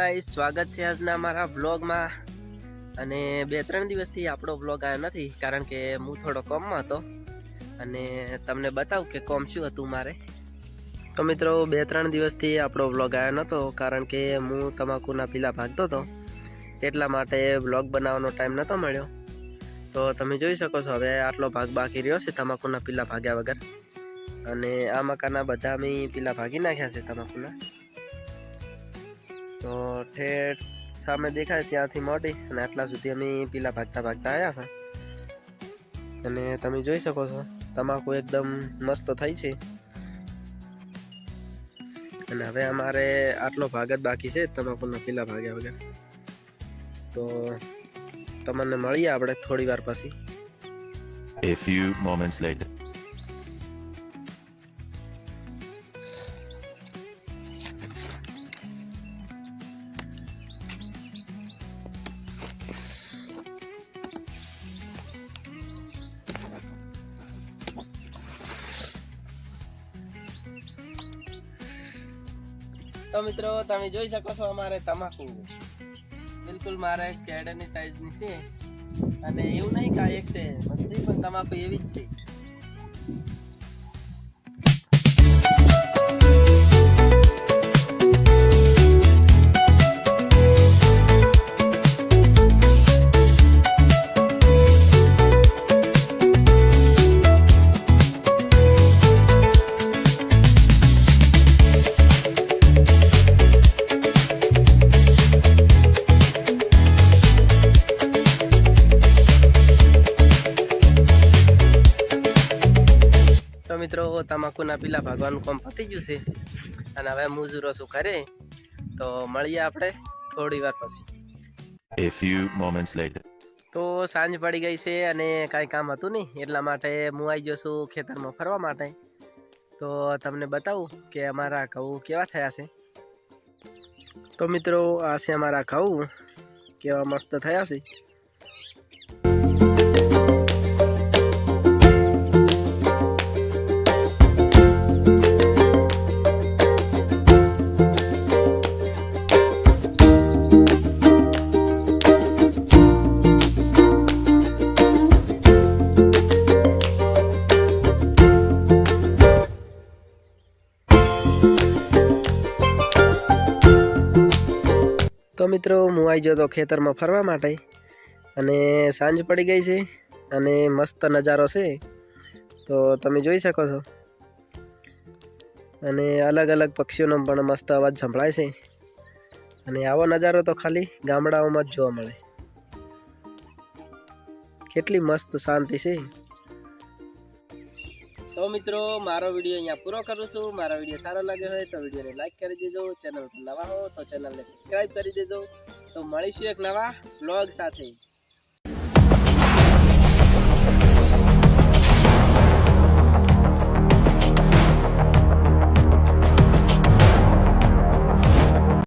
Guys, સ્વાગત છે આજના અમારા વ્લોગમાં। અને 2-3 દિવસથી આપણો વ્લોગ આવ્યો નથી કારણ કે હું થોડો કોમમાં હતો અને તમને બતાવું કે કોમ શું હતું મારે। તો મિત્રો 2-3 દિવસથી આપણો વ્લોગ આવ્યો નહોતો કારણ કે હું તમાકુના પીલા ભાગતો હતો, એટલા માટે વ્લોગ બનાવવાનો ટાઈમ નહોતો મળ્યો। તો તમે જોઈ શકો છો હવે આટલો ભાગ બાકી રહ્યો છે તમાકુના પીલા ભાગ્યા વગર। અને આ મકાના બધા અમે પીલા ભાગી નાખ્યા છે તમાકુના। तो ठेठ सामे देखाय त्याथी मोटी अने आटला सुधी अमे पीला भागता भागता आया छे अने तमे जोई शको छो तमाकू एकदम मस्त थई छे। अने हवे अमारे आटलो भाग ज बाकी छे तमाकूना पीला भाग्या वगर। तो तमने मळीए आपणे थोड़ी वार पछी। A few moments later. तो मित्रों तमे जोई शको छो अमारे तमाकू बिल्कुल मारे केडनी साइज नी छे अने एवुं नहीं का एक छे बधी पण तमाकू एवी ज छे। तो मित्रों तमाकूना पीला भागवानुं काम पती गयुं छे अने हवे मजूरो शुं करे। तो मळीए आपणे थोड़ी वार पछी। A few moments later. तो सांज पड़ी गई छे अने काई काम हतुं नहीं एटला माटे हूँ आई गयो छुं खेतरमां फरवा माटे। तो तमने बतावुं के अमारा घऊं केवा थया छे। तो मित्रों आ छे अमारा घऊं केवा मस्त थया छे। तो मित्रों हूँ आई गयो तो खेतर में फरवा माटे अने सांज पड़ी गई है अने मस्त नजारो छे। तो तमे जोई शको छो अने अलग अलग पक्षीओनो पण मस्त अवाज संभळाय छे अने आवो नजारो तो खाली गामडाओमां ज जोवा मळे। केटली मस्त शांति छे। तो मित्रों मारो वीडियो अहींया पूरो करूं छुं। मारो वीडियो सारो लाग्यो होय तो वीडियो ने लाइक करी देजो। चेनल पर नवा हो तो चेनल ने सब्सक्राइब करी देजो। तो मळीशुं एक नवा व्लॉग साथे।